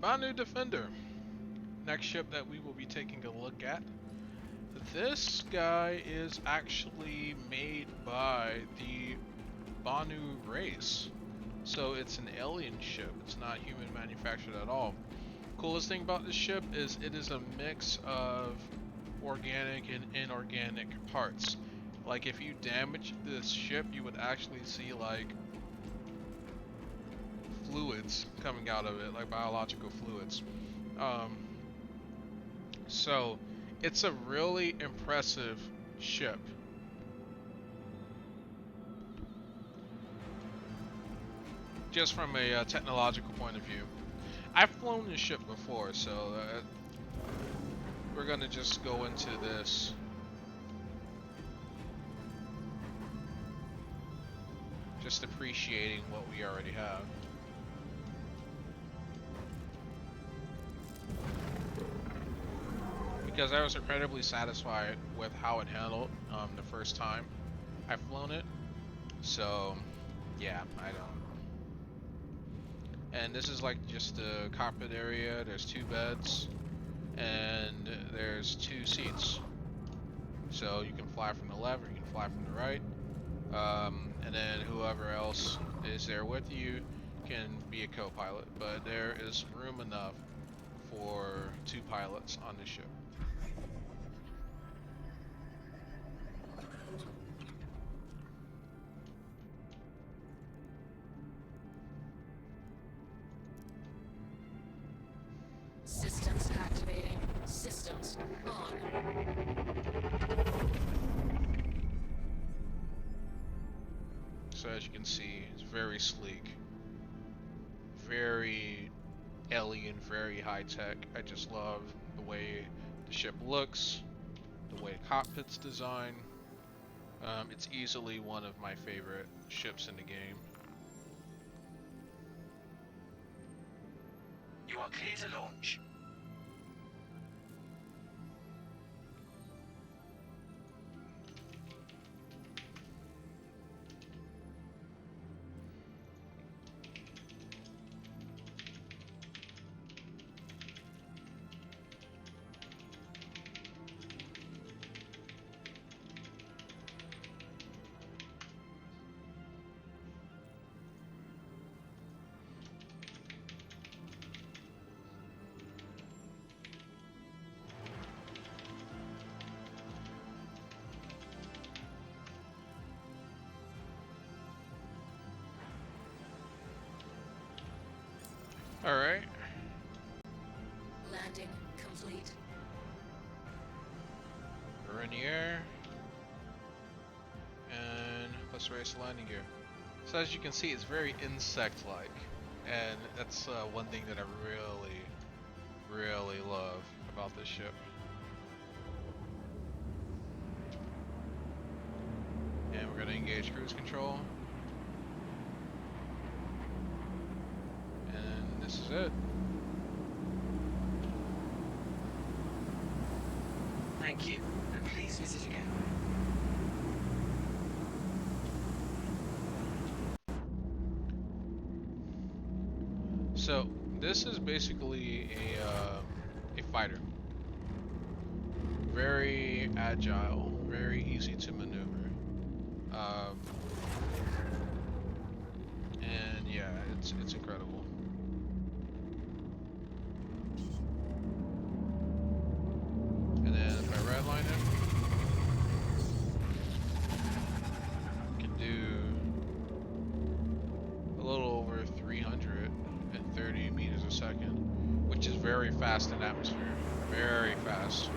Banu Defender. Next ship that we will be taking a look at. This guy is actually made by the Banu race. So it's an alien ship. It's not human manufactured at all. Coolest thing about this ship is it is a mix of organic and inorganic parts. Like if you damage this ship, you would actually see like fluids coming out of it, like biological fluids. So it's a really impressive ship. Just from a technological point of view. I've flown this ship before, so we're gonna just go into this. Just appreciating what we already have. Because I was incredibly satisfied with how it handled the first time I've flown it. So, yeah, I don't. And this is like just the cockpit area. There's 2 beds, and there's 2 seats. So you can fly from the left or you can fly from the right. And then whoever else is there with you can be a co-pilot. But there is room enough for 2 pilots on this ship. Systems activating. Systems on. So as you can see, it's very sleek, very alien, very high tech. I just love the way the ship looks, the way the cockpit's designed. It's easily one of my favorite ships in the game. You are clear to launch. Alright. Landing complete. We're in the air. And let's raise the landing gear. So as you can see, it's very insect-like. And that's one thing that I really love about this ship. And we're going to engage cruise control. And this is it. Thank you, and please visit again. So this is basically a fighter. Very agile, very easy to maneuver. And yeah, it's incredible. And then if I redline it, can do a little over 330 meters a second, which is very fast in atmosphere. Very fast.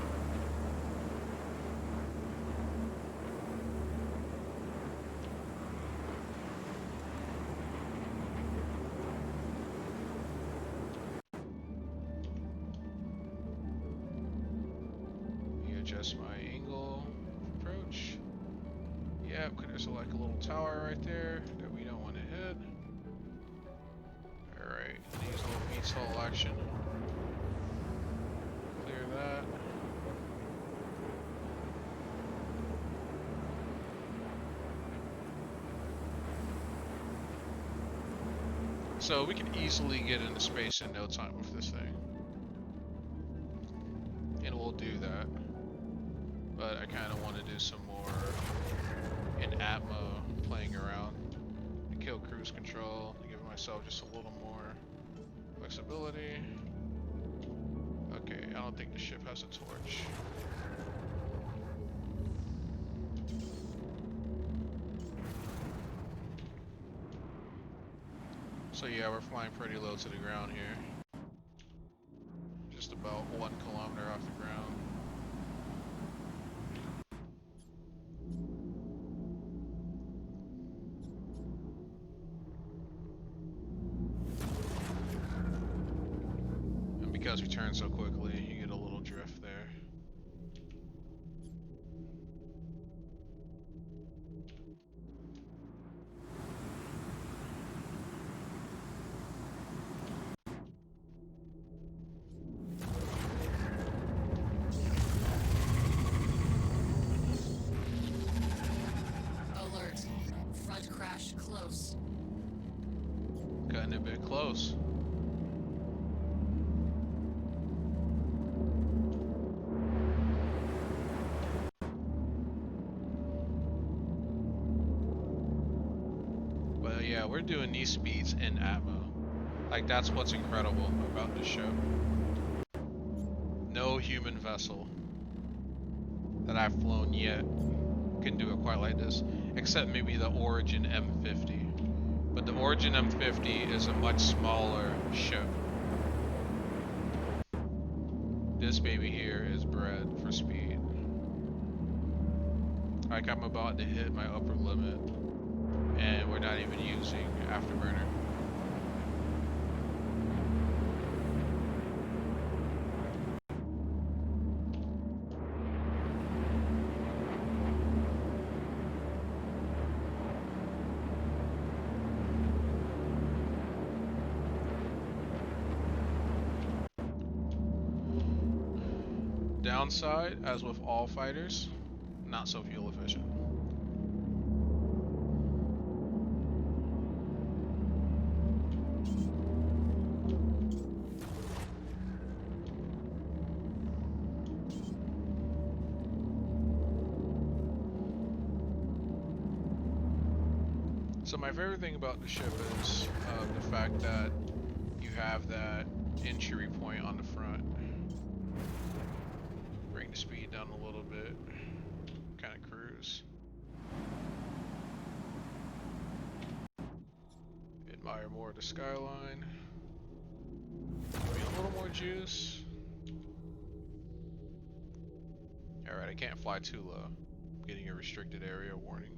Adjust my angle of approach. Yep, there's like a little tower right there that we don't want to hit. Alright, use a little VTOL action. Clear that. So we can easily get into space in no time with this thing. And we'll do that. But I kind of want to do some more in Atmo, playing around. To kill cruise control, to give myself just a little more flexibility. Okay, I don't think the ship has a torch. So yeah, we're flying pretty low to the ground here. Just about 1 kilometer off the ground. And because we turn so quickly, you get a little drift there. Alert. Front crash close. Cutting it a bit close. But yeah, we're doing these speeds in Atmo. Like, that's what's incredible about this show. No human vessel that I've flown yet can do it quite like this, except maybe the Origin M50. But the Origin M50 is a much smaller ship. This baby here is bred for speed. Like, I'm about to hit my upper limit, and we're not even using afterburner. Downside, as with all fighters, not so fuel efficient. So my favorite thing about the ship is the fact that you have that entry point on the front. Bring the speed down a little bit, kind of cruise. Admire more of the skyline. Give me a little more juice. Alright, I can't fly too low. I'm getting a restricted area warning.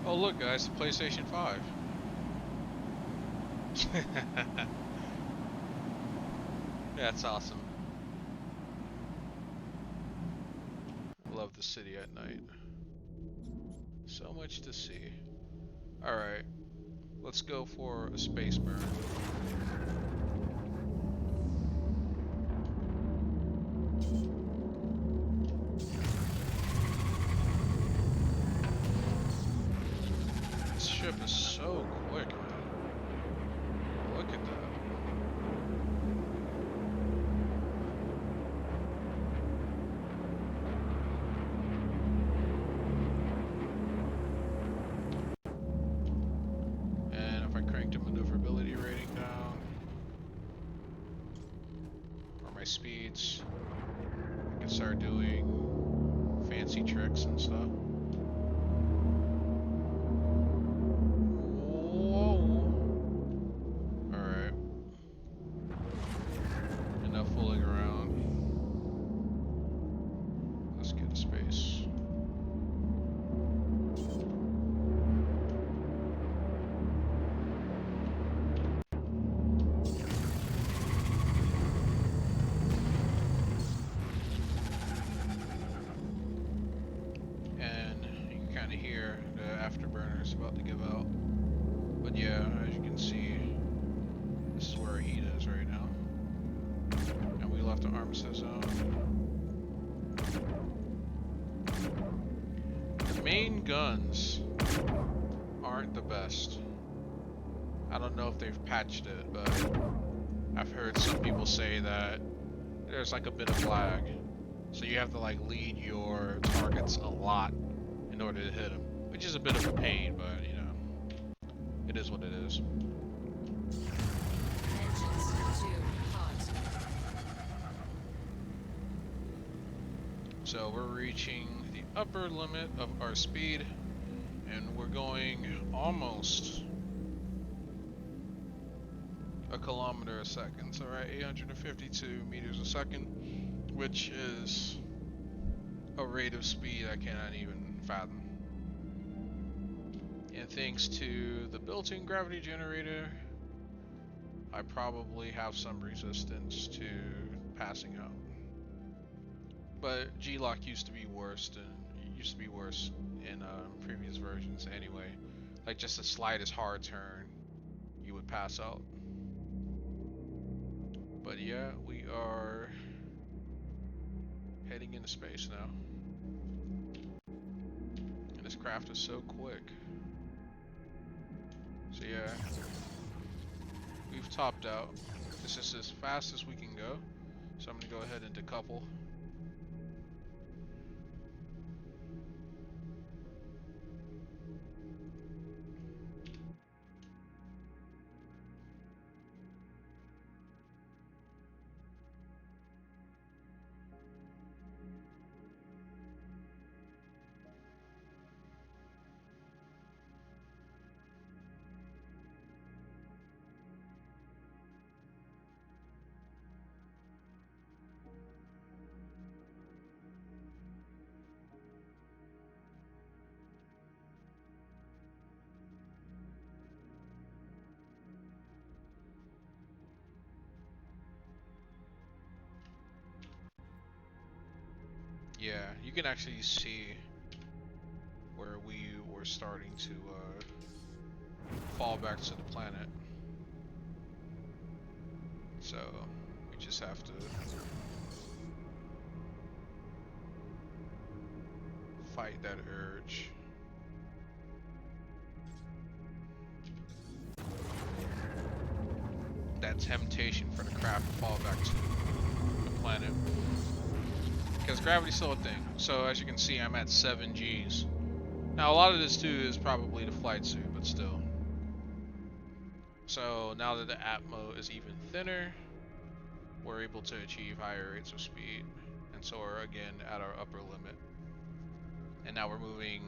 Oh look guys, the PlayStation 5. That's awesome. I love the city at night. So much to see. Alright, let's go for a space burn. This ship is so quick, man. Look at that. my speeds. I can start doing fancy tricks and stuff. Whoa! Alright. Enough fooling around. Let's get a space. And you can kind of hear the afterburners about to give out. But yeah, as you can see, this is where our heat is right now. And we left the armistice zone. The main guns aren't the best. I don't know if they've patched it, but I've heard some people say that there's like a bit of lag. So you have to like lead your targets a lot in order to hit them, which is a bit of a pain, but you know, it is what it is. Engines too hot. So we're reaching the upper limit of our speed, and we're going almost a kilometer a second. So we're at 852 meters a second, which is a rate of speed I cannot even fathom. And thanks to the built-in gravity generator, I probably have some resistance to passing out. But G-lock used to be worse in previous versions anyway. Like just the slightest hard turn, you would pass out. But yeah, we are heading into space now. And this craft is so quick. So yeah, we've topped out. This is as fast as we can go. So I'm gonna go ahead and decouple. Yeah, you can actually see where we were starting to fall back to the planet. So we just have to fight that urge. That temptation for the craft to fall back to the planet. Because gravity's still a thing. So as you can see, I'm at 7 Gs. Now a lot of this too is probably the flight suit, but still. So now that the atmo is even thinner, we're able to achieve higher rates of speed. And so we're again at our upper limit. And now we're moving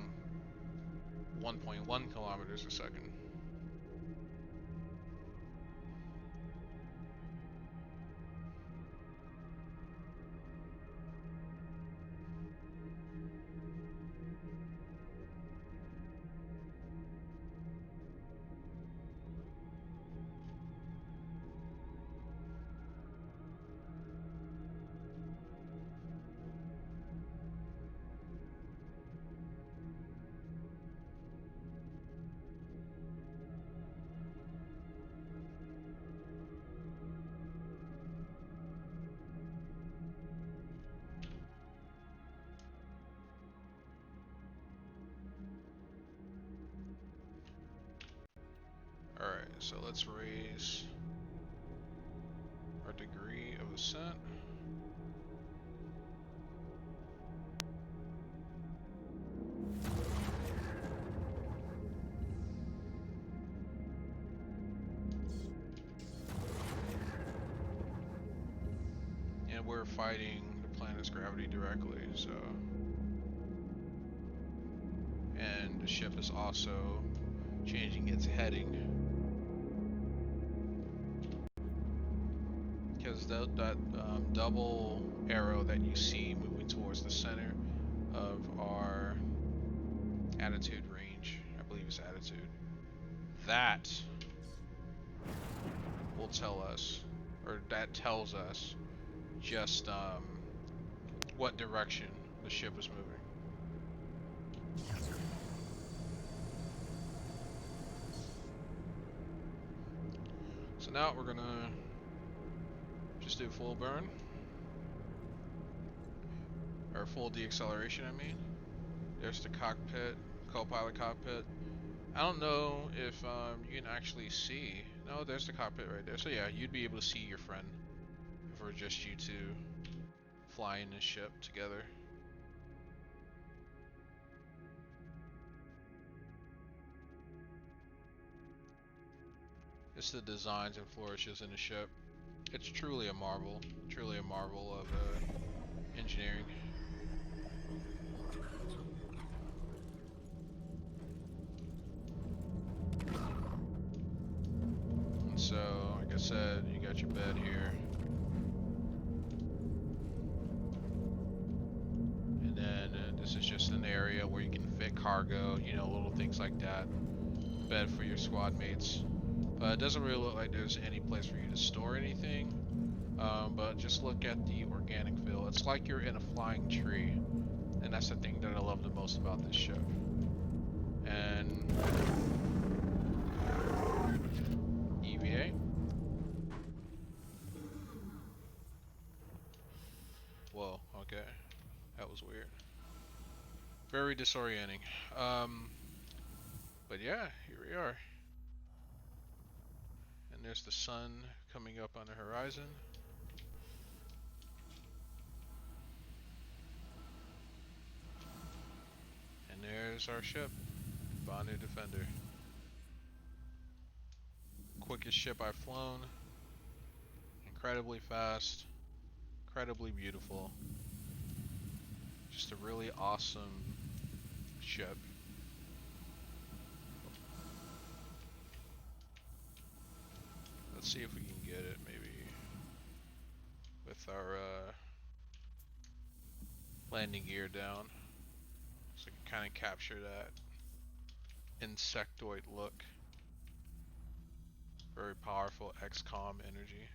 1.1 kilometers a second. Alright, so let's raise our degree of ascent. we're fighting the planet's gravity directly, so. And the ship is also changing its heading. Because that double arrow that you see moving towards the center of our attitude range, I believe it's attitude, that will tell us, or that tells us just what direction the ship is moving. So now we're gonna just do full burn, or full deacceleration, I mean. There's the cockpit, co-pilot cockpit. I don't know if you can actually see. No, there's the cockpit right there. So yeah, you'd be able to see your friend if it were just you two flying this ship together. It's the designs and flourishes in the ship. It's truly a marvel of engineering. And so, like I said, you got your bed here. And then this is just an area where you can fit cargo, you know, little things like that. Bed for your squad mates. But it doesn't really look like there's any place for you to store anything. But just look at the organic feel. It's like you're in a flying tree. And that's the thing that I love the most about this ship. And EVA. Whoa, okay. That was weird. Very disorienting. But yeah, here we are. And there's the sun coming up on the horizon. And there's our ship, Banu Defender. Quickest ship I've flown. Incredibly fast. Incredibly beautiful. Just a really awesome ship. Let's see if we can get it maybe with our landing gear down. So I can kind of capture that insectoid look. Very powerful XCOM energy.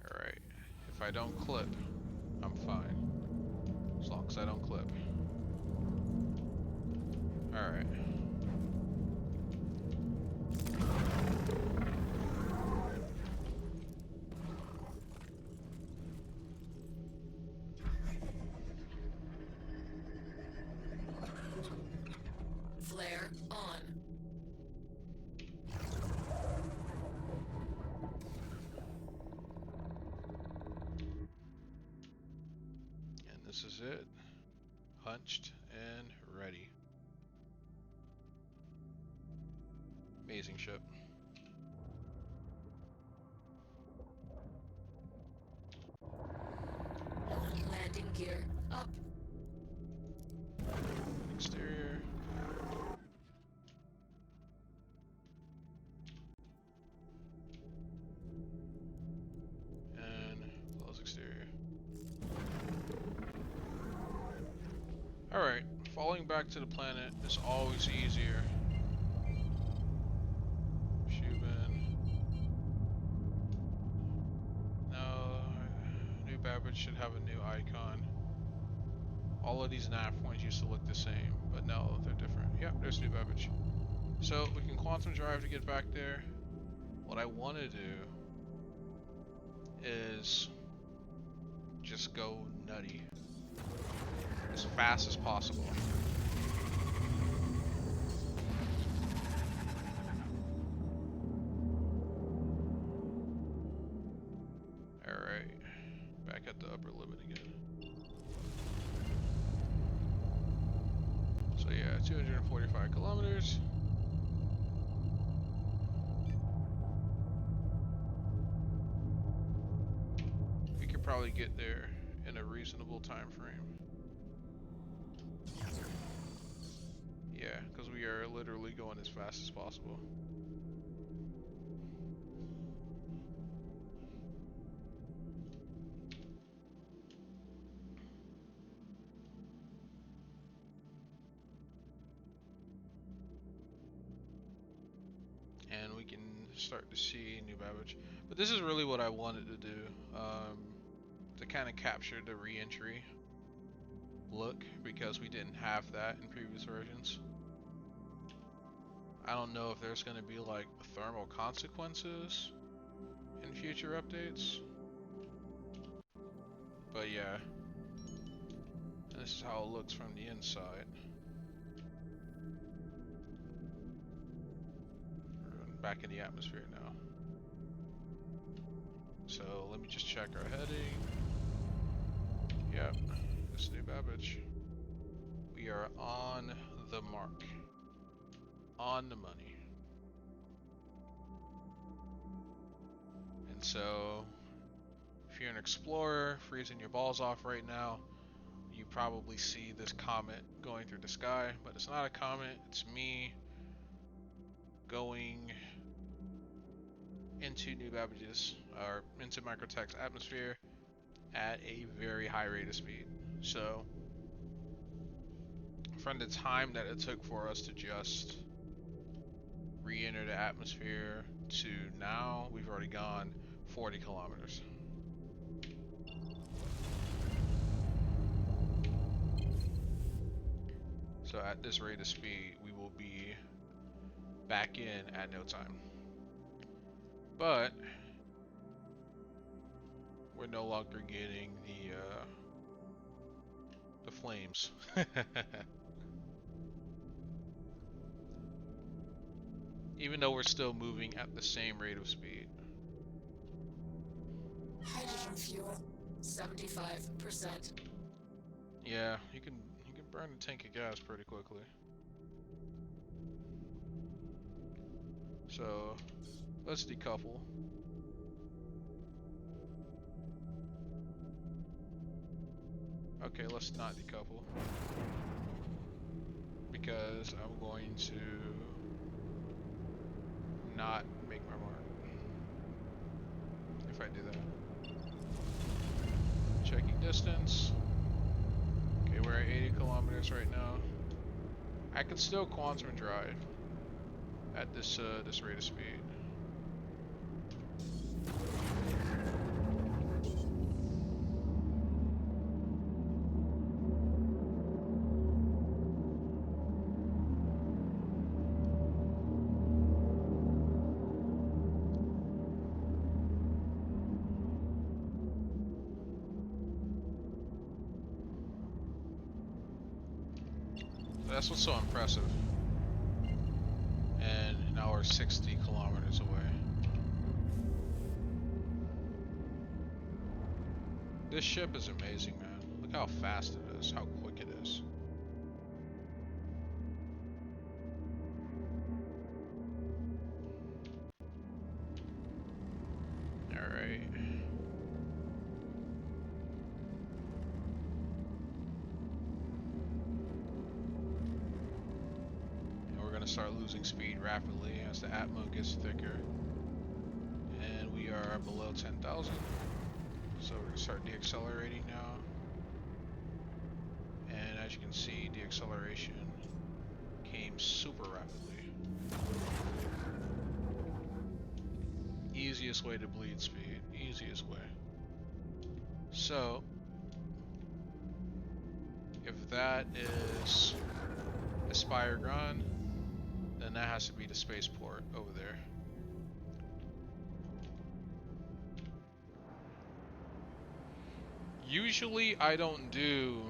Alright, if I don't clip, I'm fine. As long as I don't clip. Alright. Flare on. And this is it. Hunched and ready. Amazing ship. Landing gear up. Exterior. And close exterior. Alright, falling back to the planet is always easier. No, new Babbage should have a new icon. All of these nav points used to look the same, but no, they're different. Yep, there's new Babbage. So we can quantum drive to get back there. What I want to do is just go nutty as fast as possible. Alright, back at the upper limit again. So yeah, 245 kilometers. probably get there in a reasonable time frame. Yeah, because we are literally going as fast as possible. And we can start to see New Babbage. But this is really what I wanted to do, to kind of capture the re-entry look, because we didn't have that in previous versions. I don't know if there's going to be like thermal consequences in future updates, but yeah, and this is how it looks from the inside. We're back in the atmosphere now. So let me just check our heading. Yep, this is New Babbage. We are on the mark. On the money. And so, if you're an explorer freezing your balls off right now, you probably see this comet going through the sky, but it's not a comet, it's me going into New Babbage's, or into Microtech's atmosphere at a very high rate of speed. So, from the time that it took for us to just re-enter the atmosphere to now, we've already gone 40 kilometers. So at this rate of speed, we will be back in at no time. But we're no longer getting the flames. Even though we're still moving at the same rate of speed. Hydrogen fuel, 75%. Yeah, you can burn a tank of gas pretty quickly. So let's decouple. Okay, let's not decouple, because I'm going to not make my mark if I do that. Checking distance. Okay, we're at 80 kilometers right now. I can still quantum drive at this this rate of speed. That's what's so impressive. And now we're 60 kilometers away. This ship is amazing, man. Look how fast it is, how quick it is. Alright. Start losing speed rapidly as the atmo gets thicker, and we are below 10,000, so we're gonna start deaccelerating now. And as you can see, the acceleration came super rapidly. Easiest way to bleed speed, easiest way. So if that is Aspire Grand, then that has to be the spaceport over there. Usually I don't do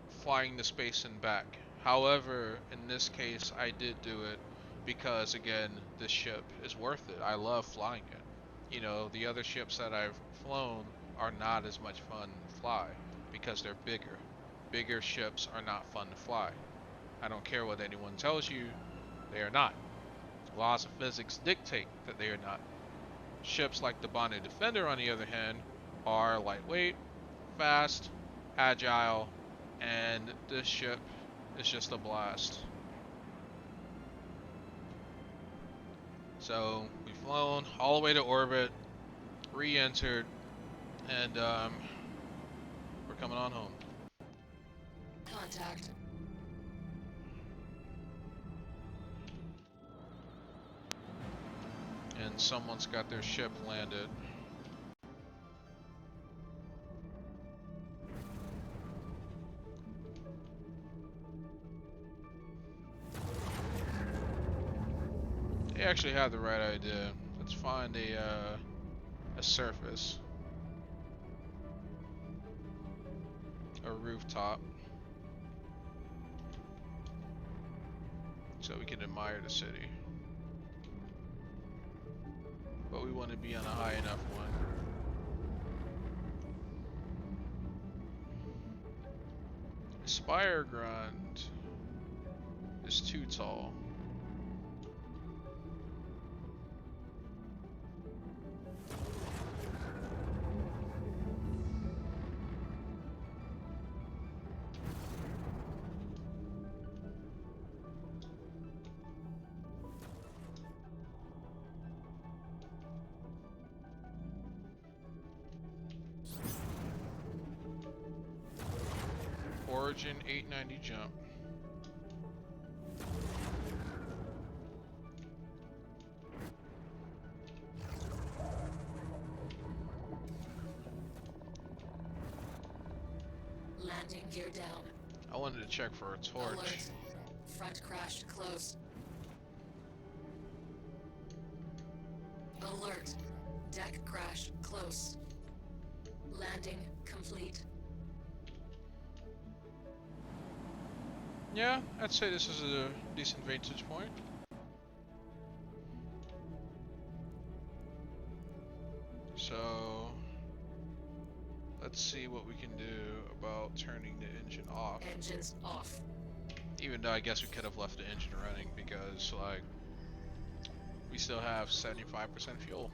flying to space and back. However, in this case I did do it because, again, this ship is worth it. I love flying it. You know, the other ships that I've flown are not as much fun to fly because they're bigger. Bigger ships are not fun to fly. I don't care what anyone tells you, they are not. Laws of physics dictate that they are not. Ships like the Banu Defender, on the other hand, are lightweight, fast, agile, and this ship is just a blast. So we've flown all the way to orbit, re-entered, and we're coming on home. Contact. And someone's got their ship landed. They actually had the right idea. Let's find a surface, a rooftop, so we can admire the city. But we want to be on a high enough one. Spire Grunt is too tall. Origin 890 jump. Landing gear down. I wanted to check for a torch. Alert. Front crash close. Alert. Deck crash close. Landing complete. Yeah, I'd say this is a decent vantage point. So let's see what we can do about turning the engine off. Engines off. Even though I guess we could have left the engine running because like we still have 75% fuel.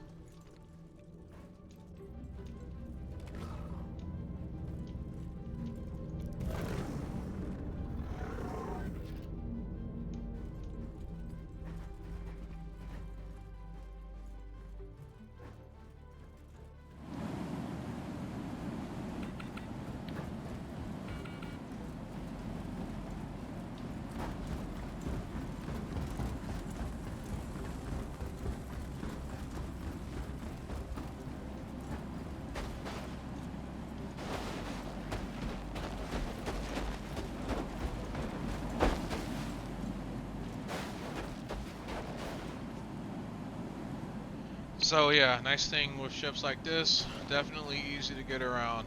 So yeah, nice thing with ships like this, definitely easy to get around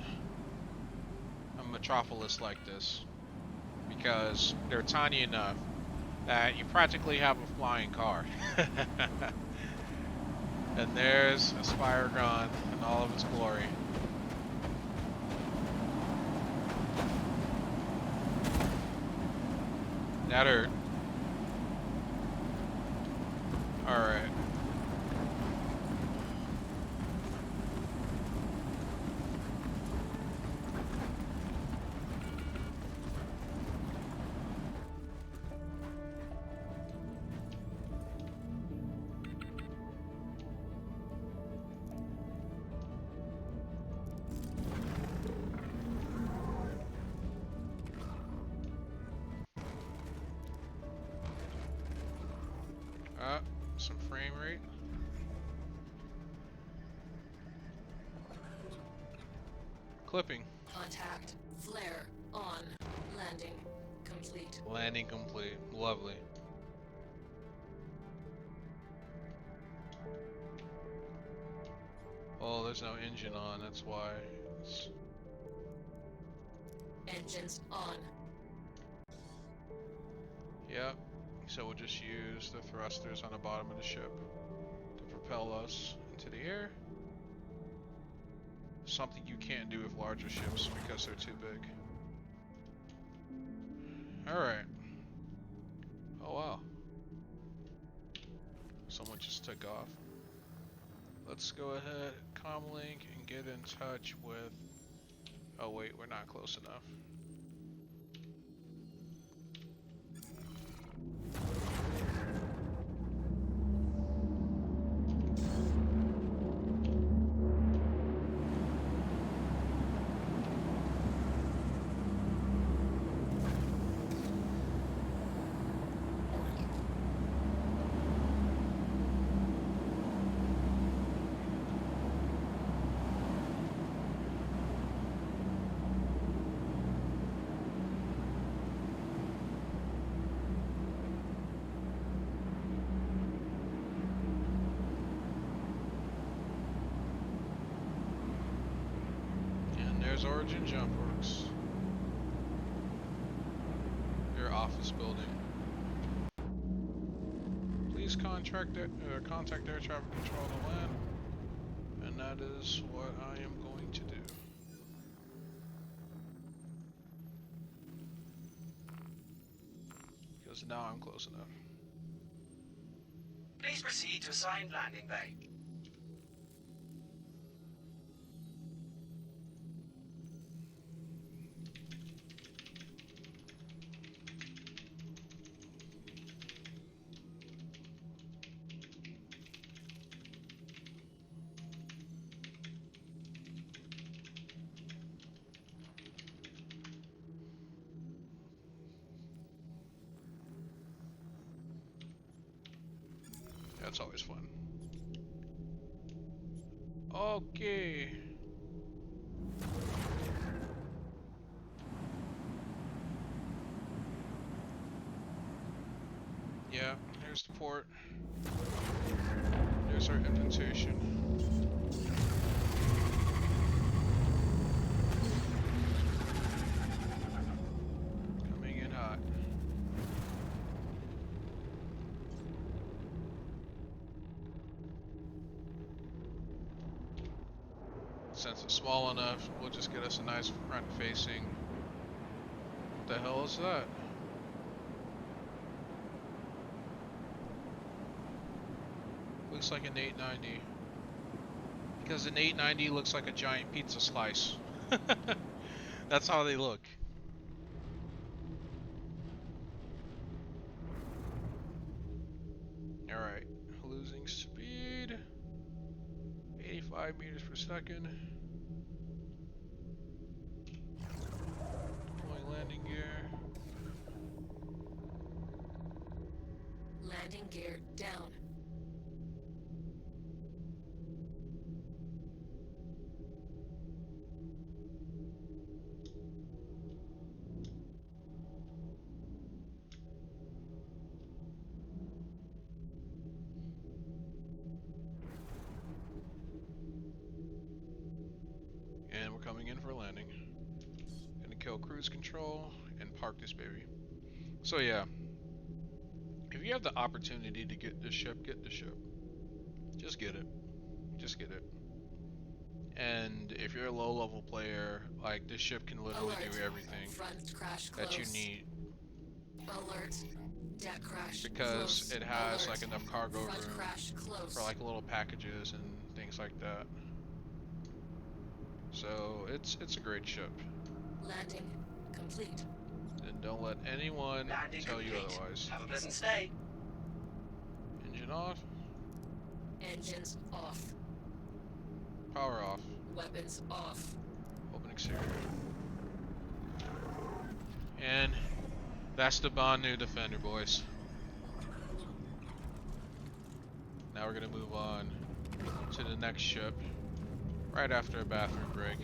a metropolis like this because they're tiny enough that you practically have a flying car. And there's a Spire Gun in all of its glory. That hurt. Alright. Some frame rate. Clipping. Contact. Flare on. Landing complete. Landing complete. Lovely. Oh, there's no engine on, that's why. Engines on. Yep. So we'll just use the thrusters on the bottom of the ship to propel us into the air. Something you can't do with larger ships because they're too big. Alright. Oh wow. Someone just took off. Let's go ahead, comlink, and get in touch with... Oh wait, we're not close enough. There's Origin Jump Works. Their office building. Please contact air traffic control to land. And that is what I am going to do. Because now I'm close enough. Please proceed to assigned landing bay. That's always fun. Okay. Yeah, here's the port. There's our indentation. Coming in hot. Since it's small enough, we'll just get us a nice front-facing. What the hell is that? Looks like an 890. Because an 890 looks like a giant pizza slice. That's how they look. Alright, losing speed. 85 meters per second. Deploying landing gear. Landing gear down. And we're coming in for landing. Gonna kill cruise control and park this baby. So yeah, if you have the opportunity to get this ship, get the ship. Just get it. Just get it. And if you're a low-level player, like this ship can literally Alert. do everything Front crash close. that you need Alert. Deck crash because close. it has Alert. like enough cargo Front room crash close. for like little packages and things like that. So it's a great ship. Landing complete. And don't let anyone Landing tell you complete. otherwise. Have a pleasant stay. Engine off, Engines off. power off, Weapons off. open exterior. And that's the Banu Defender, boys. Now we're gonna move on to the next ship right after a bathroom break.